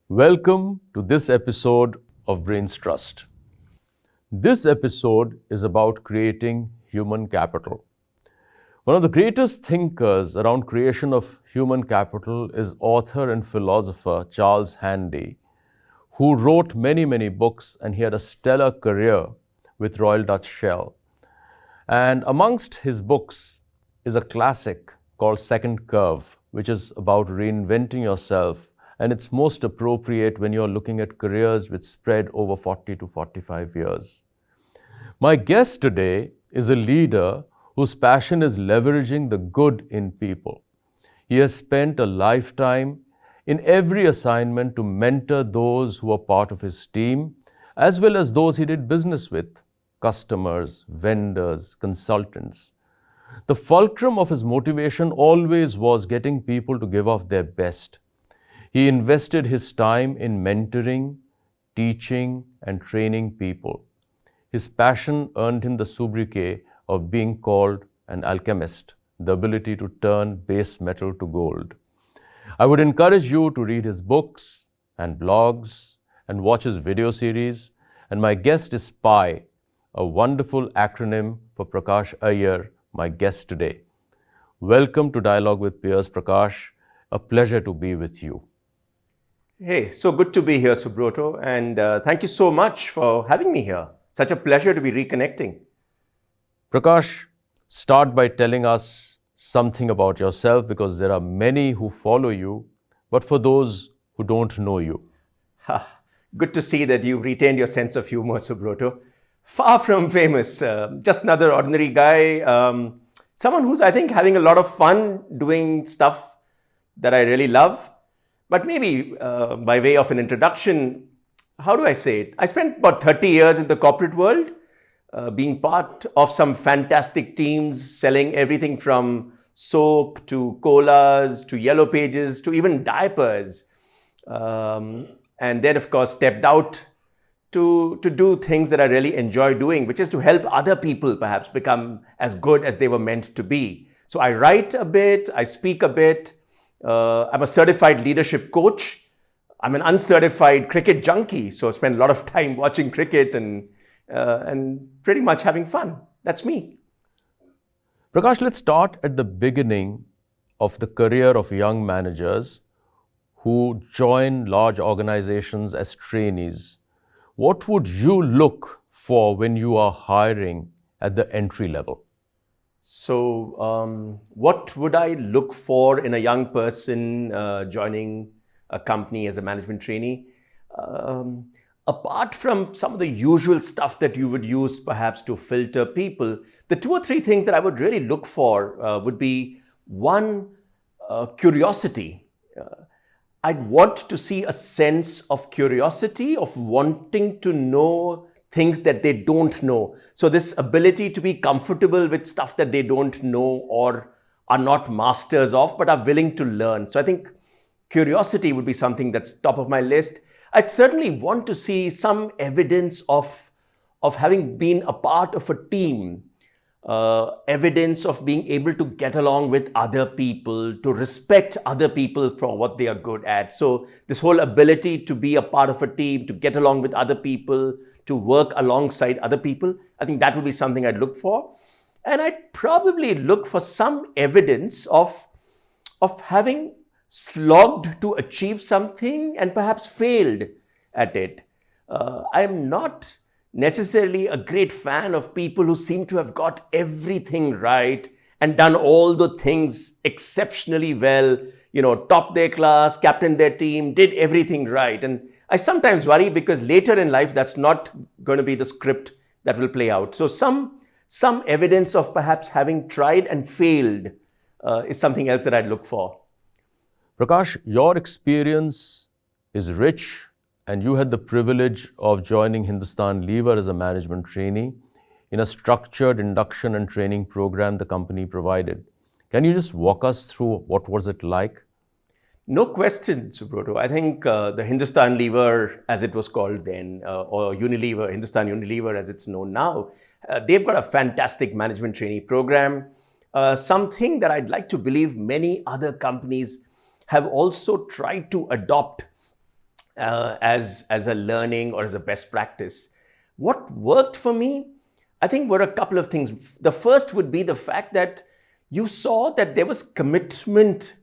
Welcome to this episode of Brains Trust. This episode is about creating human capital. One of the greatest thinkers around creation of human capital is author and philosopher Charles Handy, who wrote many books, and he had a stellar career with Royal Dutch Shell. And amongst his books is a classic called Second Curve, which is about reinventing yourself, and it's most appropriate when you're looking at careers which spread over 40 to 45 years. My guest today is a leader whose passion is leveraging the good in people. He has spent a lifetime in every assignment to mentor those who are part of his team, as well as those he did business with, customers, vendors, consultants. The fulcrum of his motivation always was getting people to give off their best. He invested his time in mentoring, teaching, and training people. His passion earned him the sobriquet of being called an alchemist, the ability to turn base metal to gold. I would encourage you to read his books and blogs and watch his video series. And my guest is SPY, a wonderful acronym for Prakash Iyer, my guest today. Welcome to Dialogue with Peers, Prakash. A pleasure to be with you. Hey, so good to be here, Subroto, and thank you so much for having me here. Such a pleasure to be reconnecting. Prakash, start by telling us something about yourself, because there are many who follow you, but for those who don't know you. Good to see that you've retained your sense of humor, Subroto. Far from famous, just another ordinary guy, someone who's, I think, having a lot of fun doing stuff that I really love. But maybe by way of an introduction, how do I say it? I spent about 30 years in the corporate world, being part of some fantastic teams, selling everything from soap to colas to yellow pages to even diapers. And then, of course, stepped out to do things that I really enjoy doing, which is to help other people perhaps become as good as they were meant to be. So I write a bit, I speak a bit. I'm a certified leadership coach. I'm an uncertified cricket junkie, so I spend a lot of time watching cricket and pretty much having fun. That's me. Prakash, let's start at the beginning of the career of young managers who join large organizations as trainees. What would you look for when you are hiring at the entry level? So what would I look for in a young person joining a company as a management trainee? Apart from some of the usual stuff that you would use perhaps to filter people, the two or three things that I would really look for would be, one, curiosity. I'd want to see a sense of curiosity, of wanting to know things that they don't know. So this ability to be comfortable with stuff that they don't know or are not masters of, but are willing to learn. So I think curiosity would be something that's top of my list. I'd certainly want to see some evidence of having been a part of a team, evidence of being able to get along with other people, to respect other people for what they are good at. So this whole ability to be a part of a team, to get along with other people, to work alongside other people, I think that would be something I'd look for. And I'd probably look for some evidence of having slogged to achieve something and perhaps failed at it. I'm not necessarily a great fan of people who seem to have got everything right and done all the things exceptionally well, topped their class, captained their team, did everything right. And I sometimes worry because later in life, that's not going to be the script that will play out. So some evidence of perhaps having tried and failed is something else that I'd look for. Prakash, your experience is rich, and you had the privilege of joining Hindustan Lever as a management trainee in a structured induction and training program the company provided. Can you just walk us through what was it like? No question, Subroto. I think the Hindustan Lever, as it was called then, or Unilever, Hindustan Unilever as it's known now, they've got a fantastic management trainee program. Something that I'd like to believe many other companies have also tried to adopt. as a learning or as a best practice. What worked for me, I think, were a couple of things. The first would be the fact that you saw that there was commitment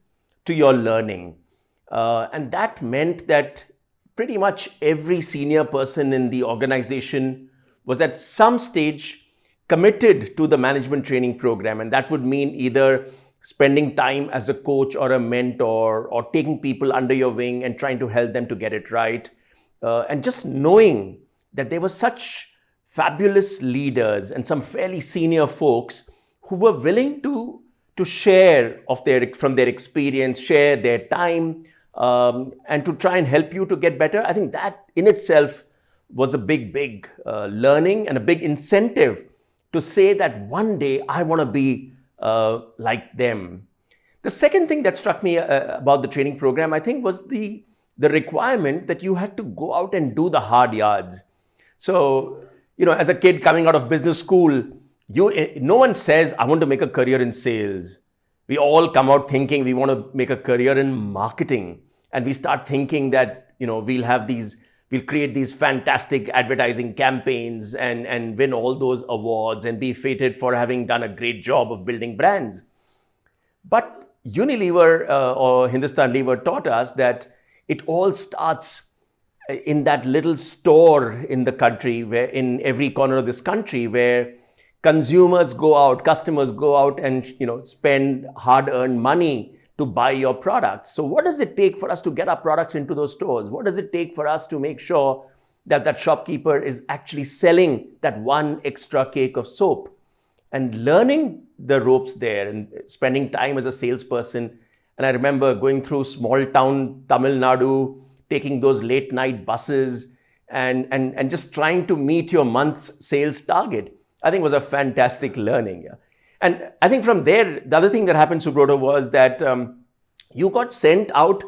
to your learning. And that meant that pretty much every senior person in the organization was at some stage committed to the management training program. And that would mean either spending time as a coach or a mentor, or taking people under your wing and trying to help them to get it right. And just knowing that there were such fabulous leaders and some fairly senior folks who were willing to share from their experience, share their time, and to try and help you to get better. I think that in itself was a big learning and a big incentive to say that one day I want to be like them. The second thing that struck me about the training program, I think, was the requirement that you had to go out and do the hard yards. So, as a kid coming out of business school, no one says, I want to make a career in sales. We all come out thinking we want to make a career in marketing. And we start thinking that, we'll create these fantastic advertising campaigns and win all those awards and be feted for having done a great job of building brands. But Unilever or Hindustan Lever taught us that it all starts in that little store in the country, where in every corner of this country, where customers go out and spend hard-earned money to buy your products. So what does it take for us to get our products into those stores? What does it take for us to make sure that shopkeeper is actually selling that one extra cake of soap? And learning the ropes there and spending time as a salesperson. And I remember going through small town Tamil Nadu, taking those late night buses and just trying to meet your month's sales target, I think was a fantastic learning. Yeah. And I think from there, the other thing that happened, Subroto, was that you got sent out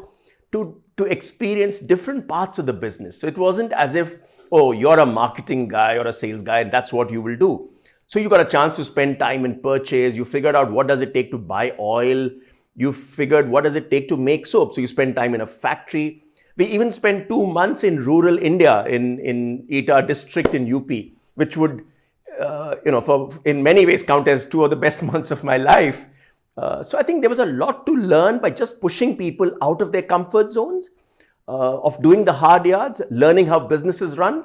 to experience different parts of the business. So it wasn't as if, oh, you're a marketing guy or a sales guy, and that's what you will do. So you got a chance to spend time in purchase. You figured out what does it take to buy oil. You figured what does it take to make soap. So you spend time in a factory. We even spent 2 months in rural India, in Eta district in UP, which would in many ways count as 2 of the best months of my life. So I think there was a lot to learn by just pushing people out of their comfort zones, of doing the hard yards, learning how businesses run,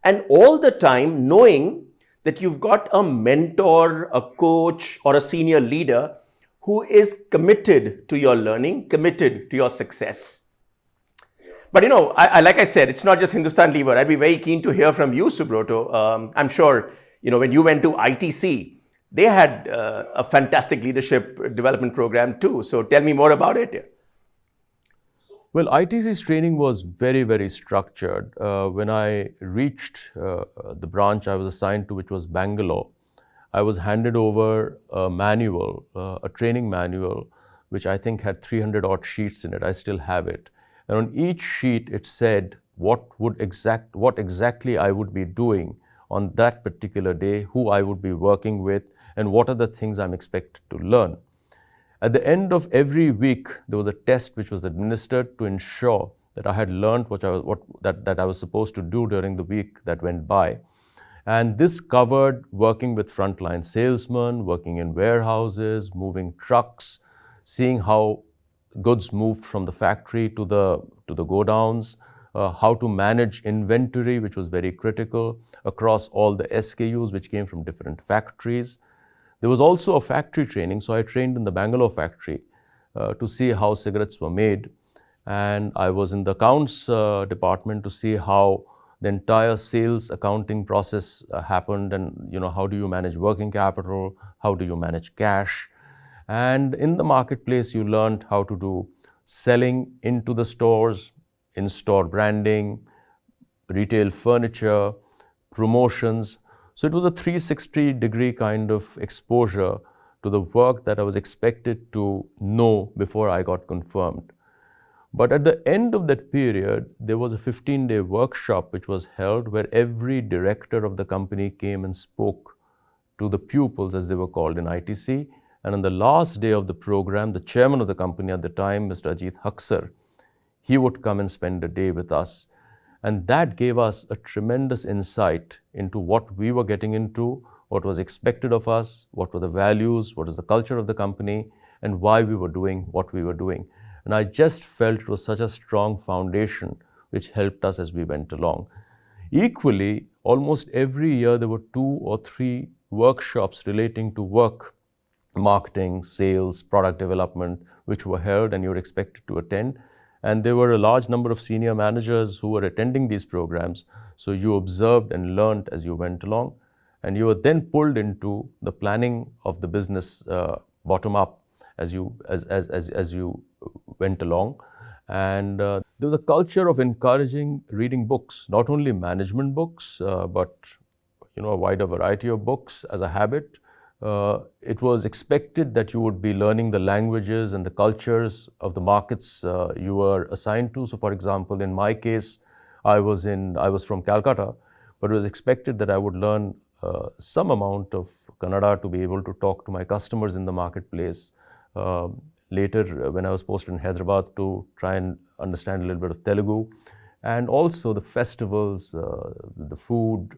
and all the time knowing that you've got a mentor, a coach, or a senior leader who is committed to your learning, committed to your success. But like I said, it's not just Hindustan Lever. I'd be very keen to hear from you, Subroto. I'm sure when you went to ITC, they had a fantastic leadership development program too. So tell me more about it. Well, ITC's training was very, very structured. When I reached the branch I was assigned to, which was Bangalore, I was handed over a manual, a training manual, which I think had 300 odd sheets in it. I still have it. And on each sheet, it said what exactly I would be doing on that particular day, who I would be working with, and what are the things I'm expected to learn. At the end of every week, there was a test which was administered to ensure that I had learned what I was supposed to do during the week that went by. And this covered working with frontline salesmen, working in warehouses, moving trucks, seeing how goods moved from the factory to the godowns, how to manage inventory, which was very critical, across all the SKUs which came from different factories. There was also a factory training, so I trained in the Bangalore factory to see how cigarettes were made. And I was in the accounts department to see how the entire sales accounting process happened, and how do you manage working capital, how do you manage cash. And in the marketplace, you learned how to do selling into the stores, in-store branding, retail furniture, promotions. So it was a 360-degree kind of exposure to the work that I was expected to know before I got confirmed. But at the end of that period, there was a 15-day workshop which was held, where every director of the company came and spoke to the pupils, as they were called in ITC. And on the last day of the program, the chairman of the company at the time, Mr. Ajit Haksar, he would come and spend a day with us. And that gave us a tremendous insight into what we were getting into, what was expected of us, what were the values, what was the culture of the company, and why we were doing what we were doing. And I just felt it was such a strong foundation which helped us as we went along. Equally, almost every year there were 2 or 3 workshops relating to work, marketing, sales, product development, which were held and you were expected to attend. And there were a large number of senior managers who were attending these programs. So you observed and learned as you went along. And you were then pulled into the planning of the business bottom up as you went along. And there was a culture of encouraging reading books, not only management books, but a wider variety of books as a habit. It was expected that you would be learning the languages and the cultures of the markets you were assigned to. So, for example, in my case, I was from Calcutta, but it was expected that I would learn some amount of Kannada to be able to talk to my customers in the marketplace. Later, when I was posted in Hyderabad, to try and understand a little bit of Telugu, and also the festivals, the food,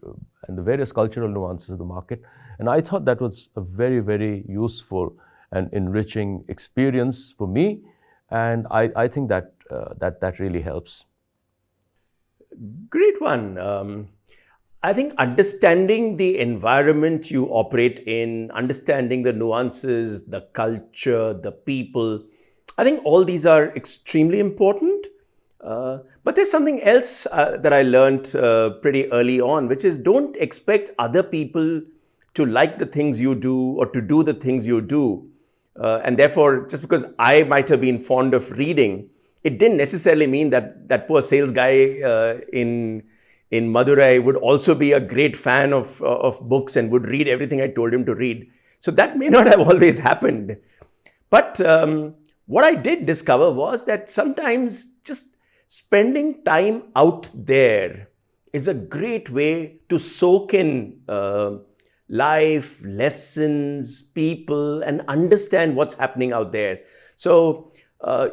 and the various cultural nuances of the market. And I thought that was a very, very useful and enriching experience for me. And I think that really helps. Great one. I think understanding the environment you operate in, understanding the nuances, the culture, the people, I think all these are extremely important. But there's something else that I learned pretty early on, which is don't expect other people to like the things you do or to do the things you do. And therefore, just because I might have been fond of reading, it didn't necessarily mean that that poor sales guy in Madurai would also be a great fan of books and would read everything I told him to read. So that may not have always happened. But what I did discover was that sometimes just spending time out there is a great way to soak in life, lessons, people, and understand what's happening out there. So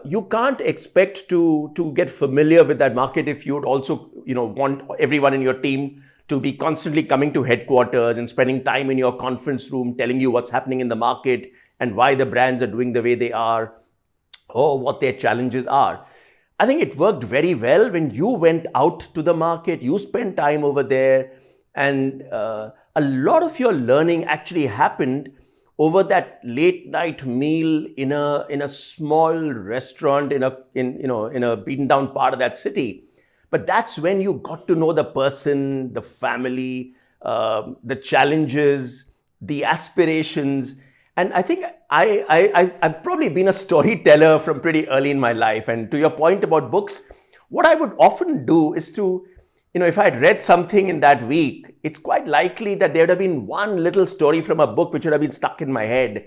you can't expect to get familiar with that market if you would also want everyone in your team to be constantly coming to headquarters and spending time in your conference room telling you what's happening in the market and why the brands are doing the way they are or what their challenges are. I think it worked very well when you went out to the market, you spent time over there, and a lot of your learning actually happened over that late night meal in a small restaurant in a beaten down part of that city. But that's when you got to know the person, the family, the challenges, the aspirations. And I think I've probably been a storyteller from pretty early in my life. And to your point about books, what I would often do is to, if I had read something in that week, it's quite likely that there would have been one little story from a book which would have been stuck in my head.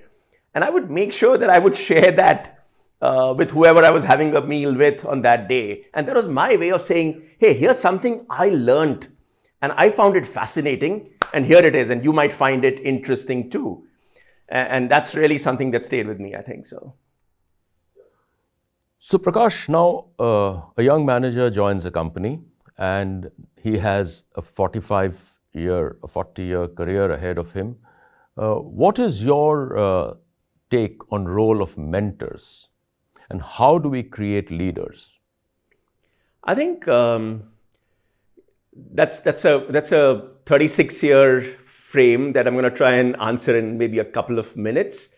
And I would make sure that I would share that with whoever I was having a meal with on that day. And that was my way of saying, hey, here's something I learned and I found it fascinating. And here it is. And you might find it interesting too. And that's really something that stayed with me, I think so. So Prakash, now a young manager joins a company and he has a 40-year career ahead of him. What is your take on role of mentors and how do we create leaders? I think that's a 36-year frame that I'm going to try and answer in maybe a couple of minutes.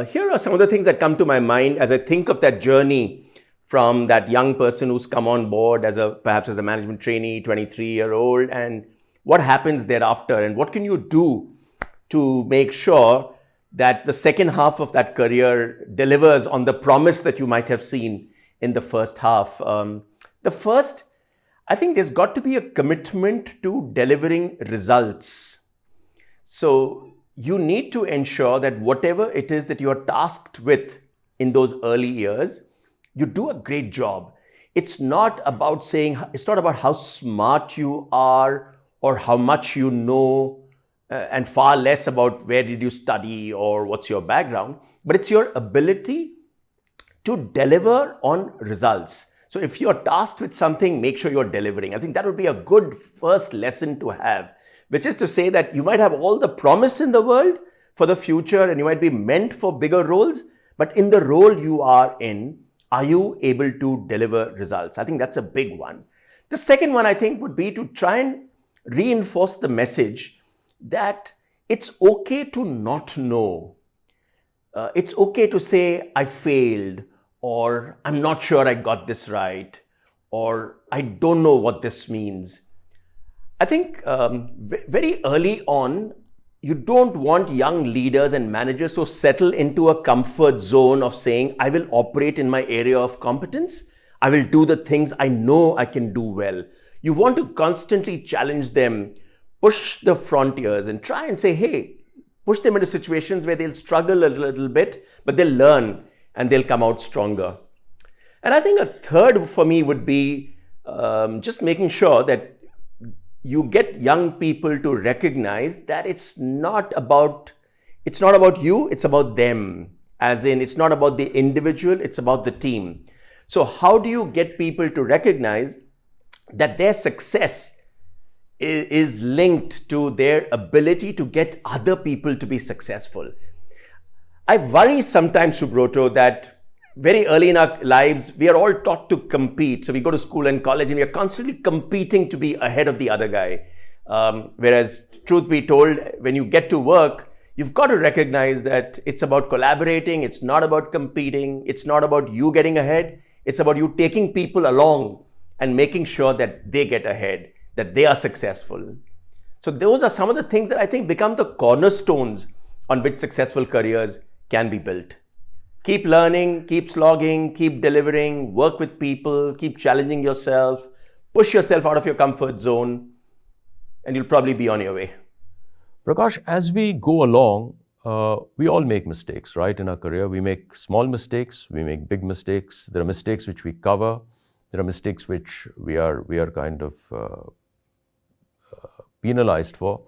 Here are some of the things that come to my mind as I think of that journey from that young person who's come on board perhaps as a management trainee, 23-year-old, and what happens thereafter, and what can you do to make sure that the second half of that career delivers on the promise that you might have seen in the first half. The first, I think there's got to be a commitment to delivering results. So you need to ensure that whatever it is that you're tasked with in those early years, you do a great job. It's not about how smart you are or how much you know, and far less about where did you study or what's your background, but it's your ability to deliver on results. So So if you're tasked with something, make sure you're delivering. I think that would be a good first lesson to have, which is to say that you might have all the promise in the world for the future and you might be meant for bigger roles, but in the role you are in, are you able to deliver results? I think that's a big one. The second one, I think, would be to try and reinforce the message that it's okay to not know. It's okay to say, I failed, or I'm not sure I got this right, or I don't know what this means. I think very early on, you don't want young leaders and managers to settle into a comfort zone of saying, I will operate in my area of competence. I will do the things I know I can do well. You want to constantly challenge them, push the frontiers and try and say, hey, push them into situations where they'll struggle a little bit, but they'll learn and they'll come out stronger. And I think a third for me would be just making sure that you get young people to recognize that it's not about you, it's about them. As in, it's not about the individual, it's about the team. So how do you get people to recognize that their success is linked to their ability to get other people to be successful? I worry sometimes, Subroto, that very early in our lives, we are all taught to compete. So we go to school and college and we are constantly competing to be ahead of the other guy. Whereas, truth be told, when you get to work, you've got to recognize that it's about collaborating. It's not about competing. It's not about you getting ahead. It's about you taking people along and making sure that they get ahead, that they are successful. So those are some of the things that I think become the cornerstones on which successful careers can be built. Keep learning, keep slogging, keep delivering, work with people, keep challenging yourself, push yourself out of your comfort zone, and you'll probably be on your way. Prakash, as we go along, we all make mistakes, right? In our career, we make small mistakes, we make big mistakes. There are mistakes which we cover. There are mistakes which we are kind of penalized for.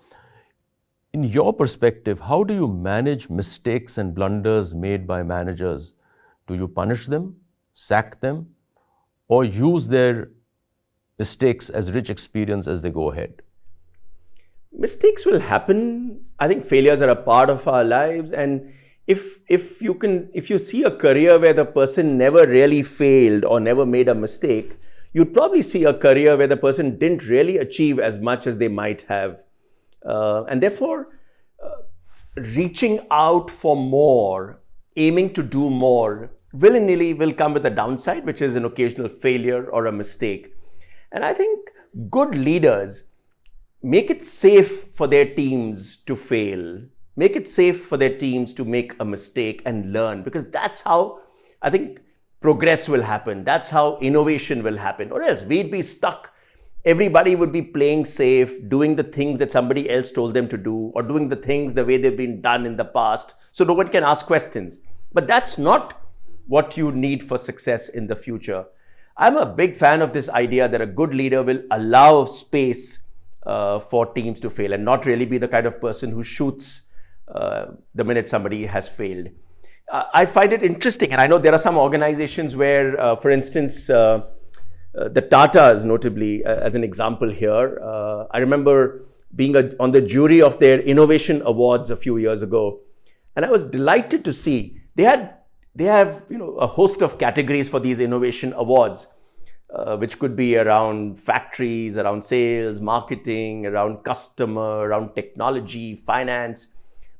In your perspective, how do you manage mistakes and blunders made by managers? Do you punish them, sack them, or use their mistakes as rich experience as they go ahead? Mistakes will happen. I think failures are a part of our lives. And if you see a career where the person never really failed or never made a mistake, you'd probably see a career where the person didn't really achieve as much as they might have. And therefore, reaching out for more, aiming to do more, willy-nilly will come with a downside, which is an occasional failure or a mistake. And I think good leaders make it safe for their teams to fail, make it safe for their teams to make a mistake and learn, because that's how I think progress will happen. That's how innovation will happen, or else we'd be stuck. Everybody would be playing safe, doing the things that somebody else told them to do, or doing the things the way they've been done in the past. So no one can ask questions. But that's not what you need for success in the future. I'm a big fan of this idea that a good leader will allow space for teams to fail and not really be the kind of person who shoots the minute somebody has failed. I find it interesting, and I know there are some organizations where, for instance, the Tatas, notably, as an example here, I remember being on the jury of their innovation awards a few years ago, and I was delighted to see they have a host of categories for these innovation awards, which could be around factories, around sales, marketing, around customer, around technology, finance.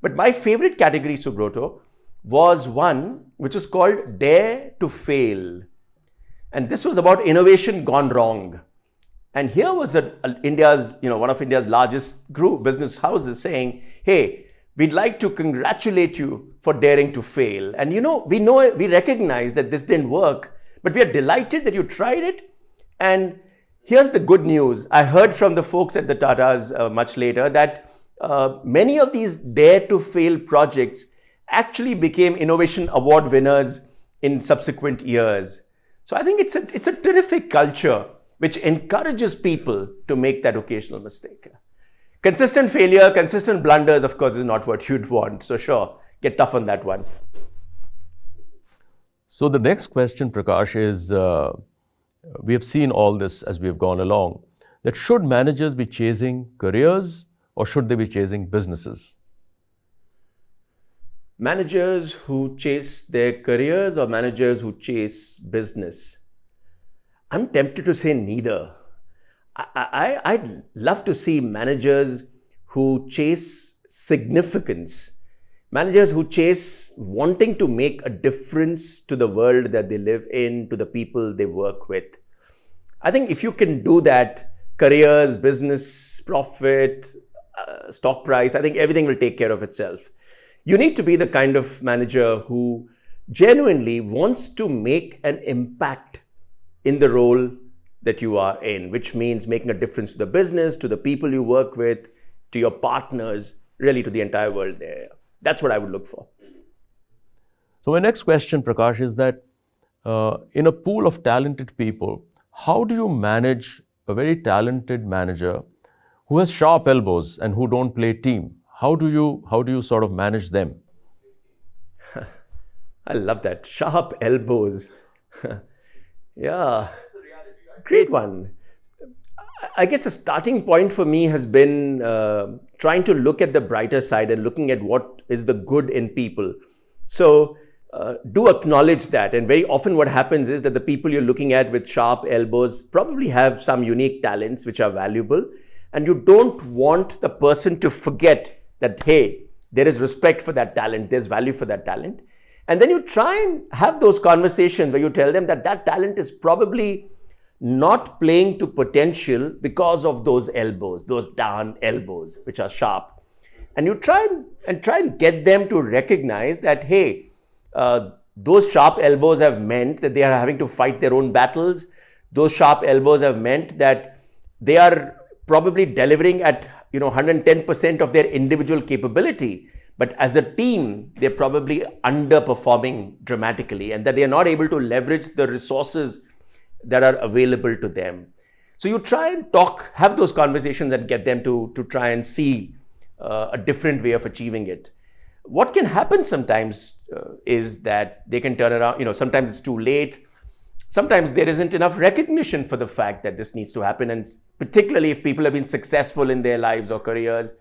But my favorite category, Subroto, was one which was called Dare to Fail. And this was about innovation gone wrong. And here was one of India's largest business houses saying, hey, we'd like to congratulate you for daring to fail. And we recognize that this didn't work, but we are delighted that you tried it. And here's the good news. I heard from the folks at the Tatas much later that many of these dare to fail projects actually became innovation award winners in subsequent years. So I think it's a terrific culture which encourages people to make that occasional mistake. Consistent failure, consistent blunders, of course, is not what you'd want. So sure, get tough on that one. So the next question, Prakash, is we have seen all this as we have gone along, that should managers be chasing careers or should they be chasing businesses? Managers who chase their careers or managers who chase business? I'm tempted to say neither. I'd love to see managers who chase significance, managers who chase wanting to make a difference to the world that they live in, to the people they work with. I think if you can do that, careers, business, profit, stock price, I think everything will take care of itself. You need to be the kind of manager who genuinely wants to make an impact in the role that you are in, which means making a difference to the business, to the people you work with, to your partners, really to the entire world there. That's what I would look for. So my next question, Prakash, is that in a pool of talented people, how do you manage a very talented manager who has sharp elbows and who don't play team? How do you sort of manage them? I love that. Sharp elbows. Yeah. Great one. I guess a starting point for me has been trying to look at the brighter side and looking at what is the good in people. So do acknowledge that. And very often what happens is that the people you're looking at with sharp elbows probably have some unique talents which are valuable. And you don't want the person to forget that, hey, there is respect for that talent, there's value for that talent. And then you try and have those conversations where you tell them that that talent is probably not playing to potential because of those elbows, those down elbows, which are sharp. And you try and get them to recognize that, hey, those sharp elbows have meant that they are having to fight their own battles. Those sharp elbows have meant that they are probably delivering at 110% of their individual capability. But as a team, they're probably underperforming dramatically and that they are not able to leverage the resources that are available to them. So you try and have those conversations and get them to try and see a different way of achieving it. What can happen sometimes is that they can turn around, sometimes it's too late. Sometimes there isn't enough recognition for the fact that this needs to happen. And particularly if people have been successful in their lives or careers,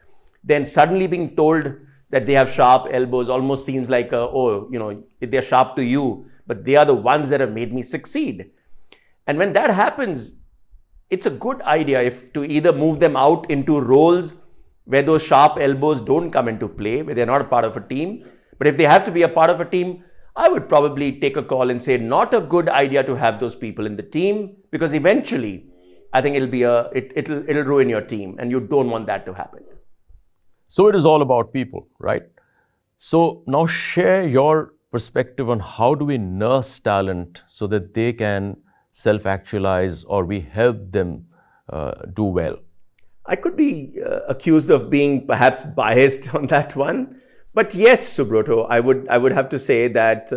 then suddenly being told that they have sharp elbows almost seems like, they're sharp to you, but they are the ones that have made me succeed. And when that happens, it's a good idea to either move them out into roles where those sharp elbows don't come into play, where they're not a part of a team. But if they have to be a part of a team, I would probably take a call and say, not a good idea to have those people in the team, because eventually I think it'll ruin your team and you don't want that to happen. So it is all about people, right? So now share your perspective on how do we nurse talent so that they can self-actualize or we help them do well? I could be accused of being perhaps biased on that one. But yes, Subroto, I would have to say that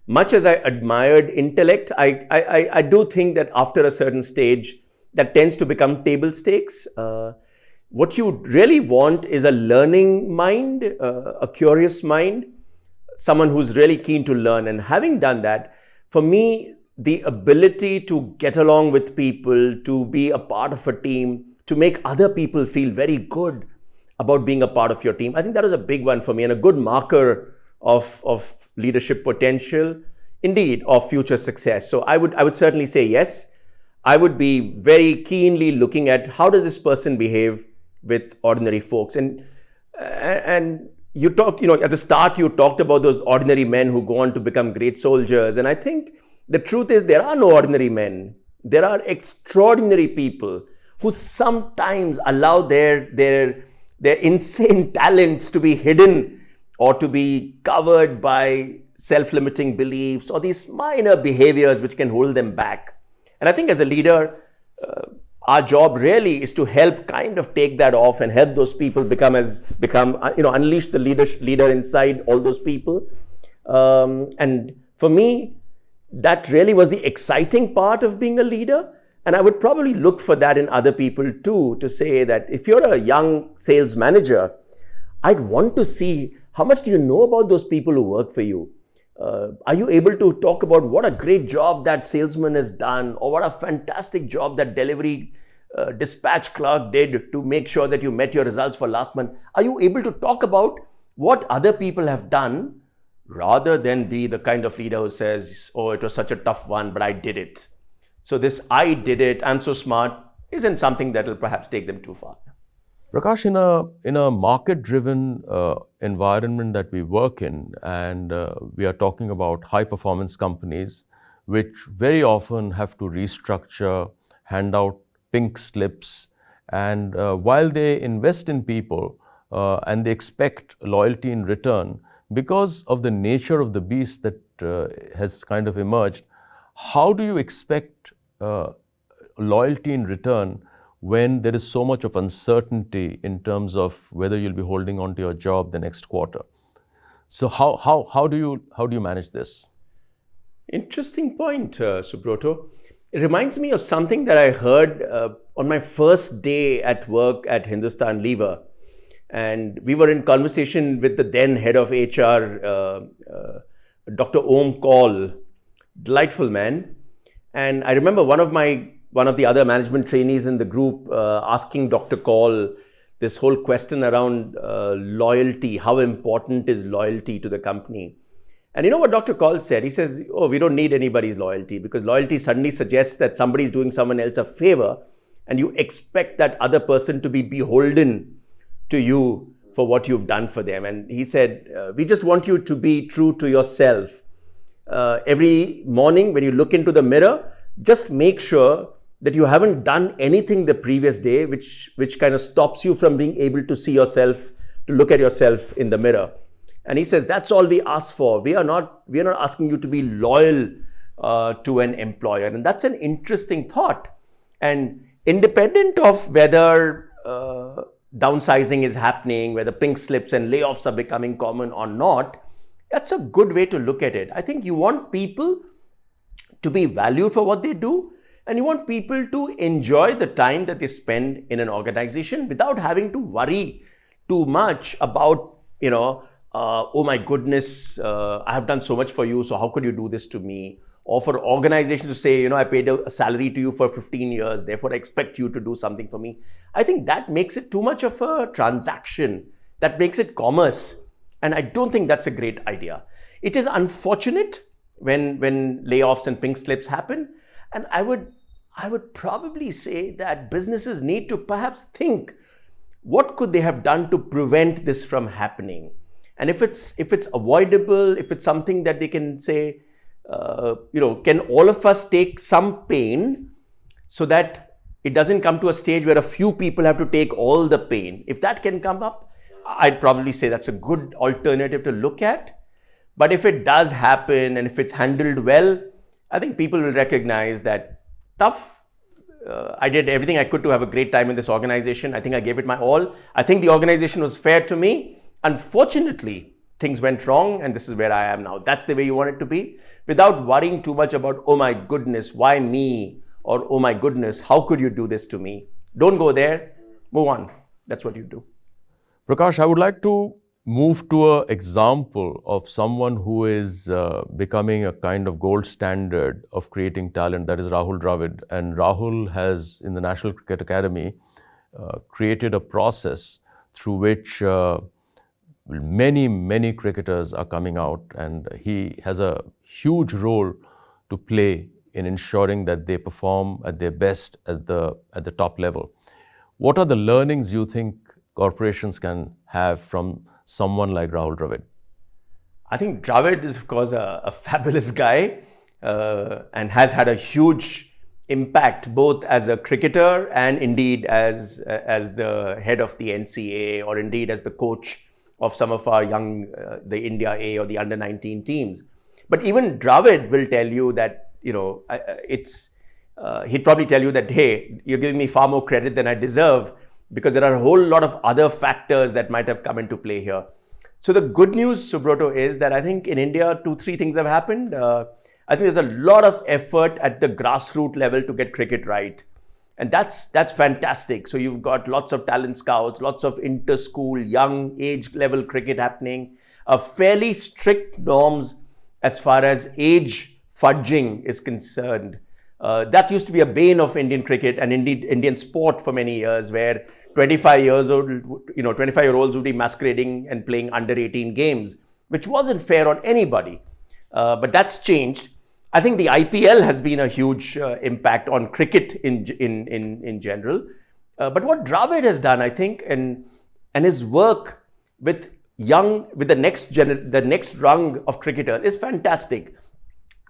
much as I admired intellect, I do think that after a certain stage, that tends to become table stakes. What you really want is a learning mind, a curious mind, someone who's really keen to learn. And having done that, for me, the ability to get along with people, to be a part of a team, to make other people feel very good about being a part of your team, I think that is a big one for me and a good marker of leadership potential, indeed, of future success. So I would certainly say yes. I would be very keenly looking at how does this person behave with ordinary folks. And you talked, at the start, you talked about those ordinary men who go on to become great soldiers. And I think the truth is there are no ordinary men. There are extraordinary people who sometimes allow their insane talents to be hidden or to be covered by self-limiting beliefs or these minor behaviors which can hold them back. And I think as a leader, our job really is to help kind of take that off and help those people unleash the leader inside all those people. And for me, that really was the exciting part of being a leader. And I would probably look for that in other people too, to say that if you're a young sales manager, I'd want to see how much do you know about those people who work for you? Are you able to talk about what a great job that salesman has done, or what a fantastic job that delivery dispatch clerk did to make sure that you met your results for last month? Are you able to talk about what other people have done, rather than be the kind of leader who says, oh, it was such a tough one, but I did it. So this I did it, I'm so smart, isn't something that will perhaps take them too far. Prakash, in a market-driven environment that we work in, and we are talking about high-performance companies, which very often have to restructure, hand out pink slips, and while they invest in people and they expect loyalty in return, because of the nature of the beast that has kind of emerged, how do you expect loyalty in return when there is so much of uncertainty in terms of whether you'll be holding on to your job the next quarter? So how do you manage this? Interesting point, Subroto. It reminds me of something that I heard on my first day at work at Hindustan Lever. And we were in conversation with the then head of HR, Dr. Om Kaul, delightful man. And I remember one of the other management trainees in the group asking Dr. Kaul this whole question around loyalty. How important is loyalty to the company? And you know what Dr. Kaul said? He says, oh, we don't need anybody's loyalty, because loyalty suddenly suggests that somebody's doing someone else a favor and you expect that other person to be beholden to you for what you've done for them. And he said, we just want you to be true to yourself. Every morning when you look into the mirror, just make sure that you haven't done anything the previous day which kind of stops you from being able to see yourself, to look at yourself in the mirror. And he says, that's all we ask for. We are not asking you to be loyal to an employer. And that's an interesting thought. And independent of whether downsizing is happening, whether pink slips and layoffs are becoming common or not, that's a good way to look at it. I think you want people to be valued for what they do, and you want people to enjoy the time that they spend in an organization without having to worry too much about, oh my goodness, I have done so much for you, so how could you do this to me? Or for organizations to say, I paid a salary to you for 15 years, therefore I expect you to do something for me. I think that makes it too much of a transaction. That makes it commerce. And I don't think that's a great idea. It is unfortunate when layoffs and pink slips happen. And I would probably say that businesses need to perhaps think, what could they have done to prevent this from happening? And if it's avoidable, if it's something that they can say, can all of us take some pain so that it doesn't come to a stage where a few people have to take all the pain? If that can come up, I'd probably say that's a good alternative to look at. But if it does happen and if it's handled well, I think people will recognize that tough. I did everything I could to have a great time in this organization. I think I gave it my all. I think the organization was fair to me. Unfortunately, things went wrong, and this is where I am now. That's the way you want it to be, without worrying too much about, oh my goodness, why me? Or, oh my goodness, how could you do this to me? Don't go there. Move on. That's what you do. Prakash, I would like to move to an example of someone who is becoming a kind of gold standard of creating talent. That is Rahul Dravid. And Rahul has, in the National Cricket Academy, created a process through which many cricketers are coming out, and he has a huge role to play in ensuring that they perform at their best at the top level. What are the learnings you think corporations can have from someone like Rahul Dravid? I think Dravid is, of course, a fabulous guy and has had a huge impact both as a cricketer and indeed as the head of the NCA, or indeed as the coach of some of our young, the India A or the under-19 teams. But even Dravid will tell you that, he'd probably tell you that, hey, you're giving me far more credit than I deserve, because there are a whole lot of other factors that might have come into play here. So the good news, Subroto, is that I think in India, 2-3 things have happened. I think there's a lot of effort at the grassroots level to get cricket right. And that's fantastic. So you've got lots of talent scouts, lots of inter-school, young age level cricket happening, fairly strict norms as far as age fudging is concerned. That used to be a bane of Indian cricket and indeed Indian sport for many years, where 25-year-olds would be masquerading and playing under 18 games, which wasn't fair on anybody. But that's changed. I think the IPL has been a huge impact on cricket in general. But what Dravid has done, I think, and his work with the next rung of cricketers is fantastic.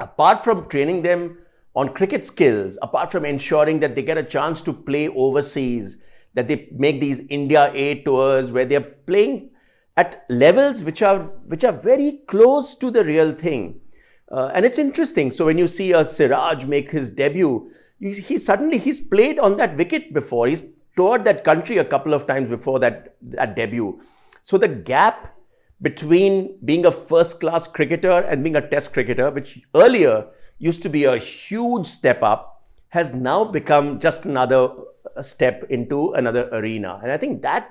Apart from training them on cricket skills, apart from ensuring that they get a chance to play overseas, that they make these India A tours where they're playing at levels which are very close to the real thing. And it's interesting. So when you see a Siraj make his debut, he's played on that wicket before. He's toured that country a couple of times before that debut. So the gap between being a first-class cricketer and being a test cricketer, which earlier used to be a huge step up, has now become just another step into another arena. And I think that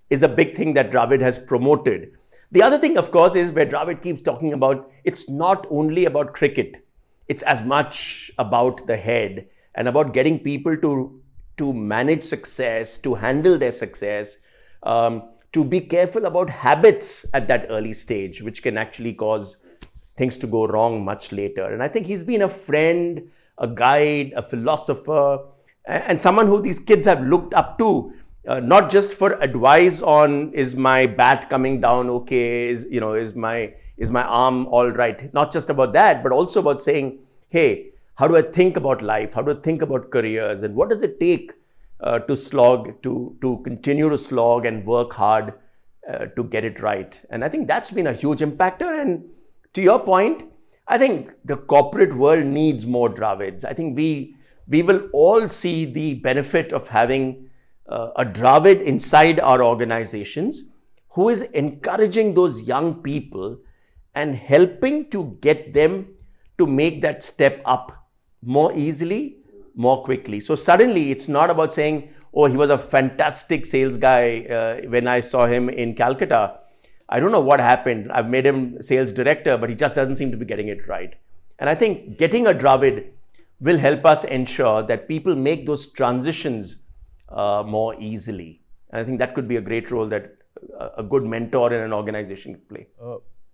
is a big thing that Dravid has promoted. The other thing, of course, is where Dravid keeps talking about, it's not only about cricket. It's as much about the head and about getting people to manage success, to handle their success, to be careful about habits at that early stage, which can actually cause things to go wrong much later. And I think he's been a friend, a guide, a philosopher, and someone who these kids have looked up to, not just for advice on, is my bat coming down okay, is my arm all right? Not just about that, but also about saying, hey, how do I think about life? How do I think about careers? And what does it take to continue to slog and work hard to get it right? And I think that's been a huge impactor. And to your point, I think the corporate world needs more Dravids. I think we will all see the benefit of having a Dravid inside our organizations who is encouraging those young people and helping to get them to make that step up more easily, more quickly. So suddenly it's not about saying, oh, he was a fantastic sales guy when I saw him in Calcutta. I don't know what happened. I've made him sales director, but he just doesn't seem to be getting it right. And I think getting a Dravid will help us ensure that people make those transitions more easily. And I think that could be a great role that a good mentor in an organization could play.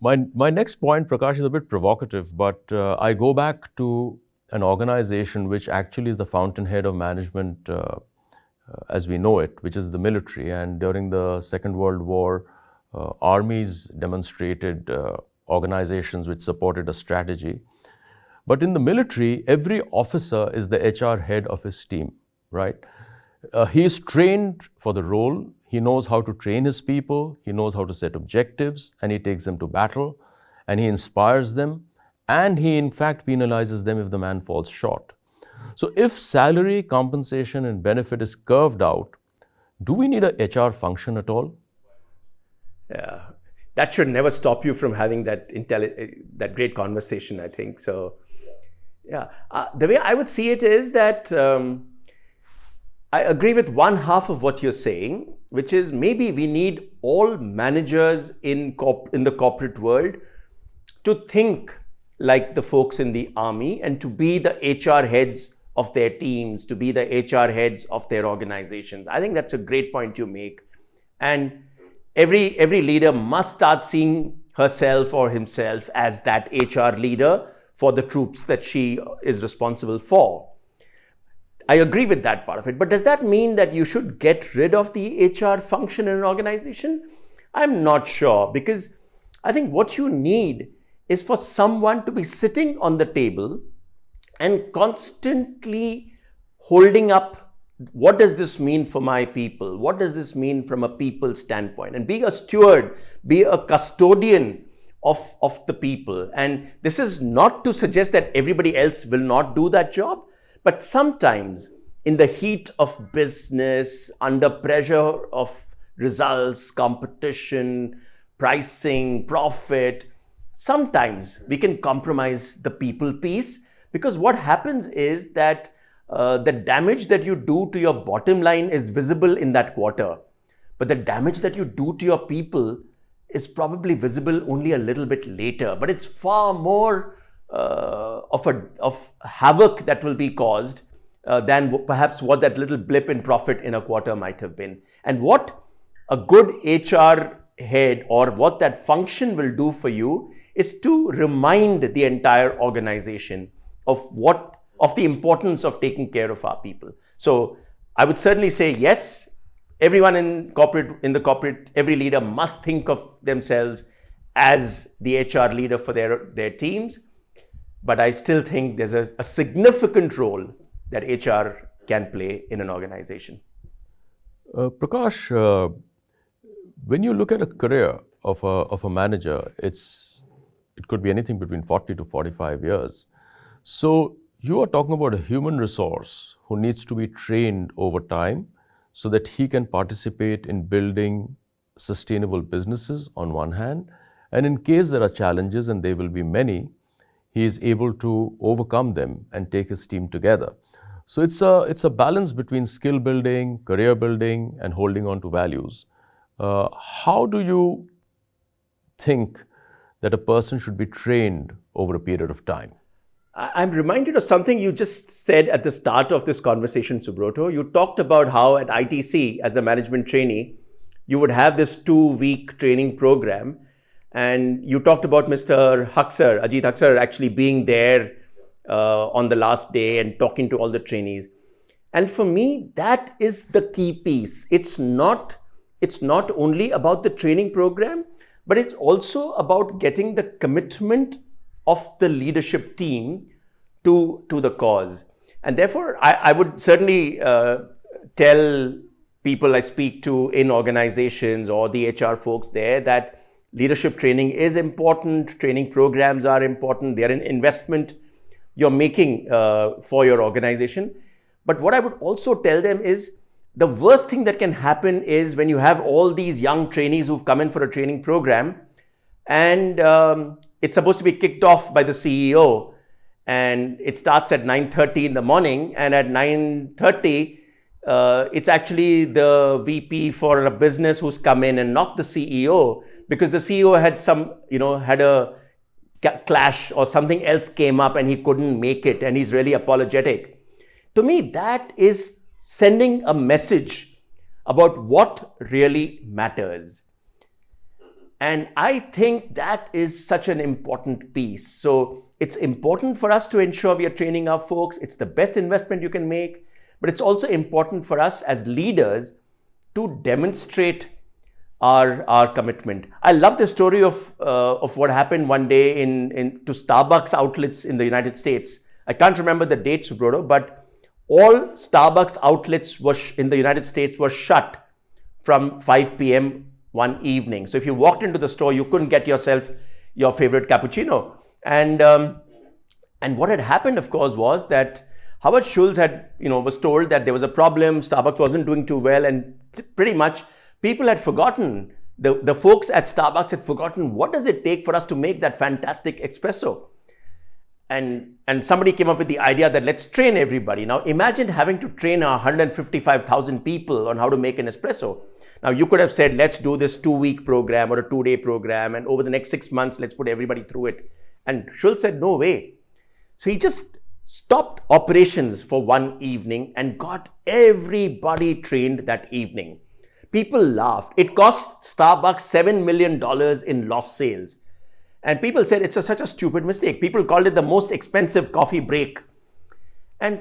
My next point, Prakash, is a bit provocative, but I go back to an organization which actually is the fountainhead of management as we know it, which is the military. And during the Second World War, armies demonstrated organizations which supported a strategy. But in the military, every officer is the HR head of his team, right? He is trained for the role. He knows how to train his people. He knows how to set objectives, and he takes them to battle, and he inspires them, and he in fact penalizes them if the man falls short. So if salary, compensation, and benefit is curved out, do we need a HR function at all? Yeah, that should never stop you from having that great conversation, I think. So, yeah, the way I would see it is that I agree with one half of what you're saying, which is maybe we need all managers in the corporate world to think like the folks in the army and to be the HR heads of their teams, to be the HR heads of their organizations. I think that's a great point you make. And every leader must start seeing herself or himself as that HR leader for the troops that she is responsible for. I agree with that part of it, but does that mean that you should get rid of the HR function in an organization? I'm not sure, because I think what you need is for someone to be sitting on the table and constantly holding up, what does this mean for my people? What does this mean from a people standpoint? And be a steward, be a custodian of the people. And this is not to suggest that everybody else will not do that job, but sometimes in the heat of business, under pressure of results, competition, pricing, profit, sometimes we can compromise the people piece, because what happens is that the damage that you do to your bottom line is visible in that quarter, but the damage that you do to your people is probably visible only a little bit later, but it's far more of havoc that will be caused than perhaps what that little blip in profit in a quarter might have been. And what a good HR head or what that function will do for you is to remind the entire organization of the importance of taking care of our people. So I would certainly say yes, everyone in the corporate, every leader must think of themselves as the HR leader for their teams. But I still think there's a significant role that HR can play in an organization. Prakash, when you look at a career of a manager, it could be anything between 40 to 45 years. So you are talking about a human resource who needs to be trained over time so that he can participate in building sustainable businesses on one hand, and in case there are challenges, and there will be many, he is able to overcome them and take his team together. So it's a balance between skill building, career building, and holding on to values. How do you think that a person should be trained over a period of time? I'm reminded of something you just said at the start of this conversation, Subroto. You talked about how at ITC, as a management trainee, you would have this 2-week training program. And you talked about Mr. Haksar, Ajit Haksar, actually being there on the last day and talking to all the trainees. And for me, that is the key piece. It's not only about the training program, but it's also about getting the commitment of the leadership team to the cause. And therefore, I would certainly tell people I speak to in organizations or the HR folks there that leadership training is important, training programs are important, they're an investment you're making for your organization. But what I would also tell them is the worst thing that can happen is when you have all these young trainees who've come in for a training program and it's supposed to be kicked off by the CEO and it starts at 9:30 in the morning, and at 9:30 it's actually the VP for a business who's come in and not the CEO, because the CEO had a clash or something else came up and he couldn't make it and he's really apologetic. To me, that is sending a message about what really matters. And I think that is such an important piece. So it's important for us to ensure we are training our folks. It's the best investment you can make, but it's also important for us as leaders to demonstrate our commitment. I love the story of what happened one day to Starbucks outlets in the United States. I can't remember the date, Subroto, but all Starbucks outlets in the United States were shut from 5 p.m. one evening. So if you walked into the store, you couldn't get yourself your favorite cappuccino. And what had happened, of course, was that Howard Schultz was told that there was a problem, Starbucks wasn't doing too well, and pretty much people had forgotten, the folks at Starbucks had forgotten, what does it take for us to make that fantastic espresso? And somebody came up with the idea that let's train everybody. Now imagine having to train 155,000 people on how to make an espresso. Now you could have said, let's do this 2-week program or a 2-day program, and over the next 6 months, let's put everybody through it. And Schultz said, no way. So he just stopped operations for one evening and got everybody trained that evening. People laughed. It cost Starbucks $7 million in lost sales. And people said it's such a stupid mistake. People called it the most expensive coffee break. And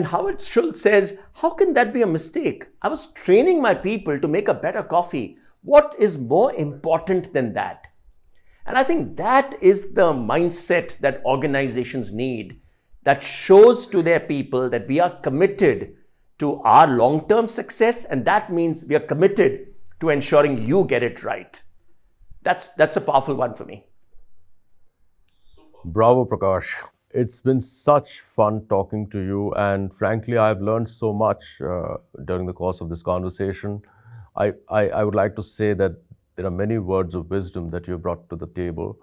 Howard Schultz says, how can that be a mistake? I was training my people to make a better coffee. What is more important than that? And I think that is the mindset that organizations need, that shows to their people that we are committed to our long-term success, and that means we are committed to ensuring you get it right. That's a powerful one for me. Bravo, Prakash. It's been such fun talking to you, and frankly, I've learned so much during the course of this conversation. I would like to say that there are many words of wisdom that you brought to the table,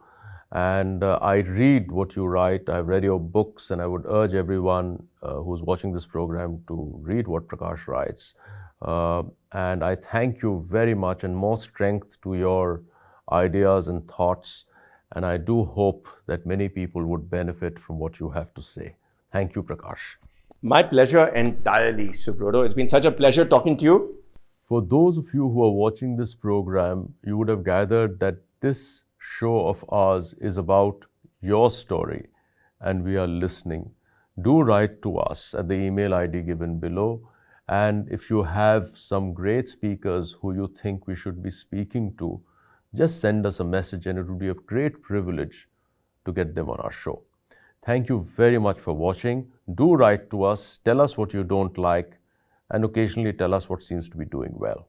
and I read what you write. I've read your books, and I would urge everyone who's watching this program to read what Prakash writes. And I thank you very much, and more strength to your ideas and thoughts. And I do hope that many people would benefit from what you have to say. Thank you, Prakash. My pleasure entirely, Subroto. It's been such a pleasure talking to you. For those of you who are watching this program, you would have gathered that this show of ours is about your story and we are listening. Do write to us at the email ID given below. And if you have some great speakers who you think we should be speaking to, just send us a message and it would be a great privilege to get them on our show. Thank you very much for watching. Do write to us, tell us what you don't like, and occasionally tell us what seems to be doing well.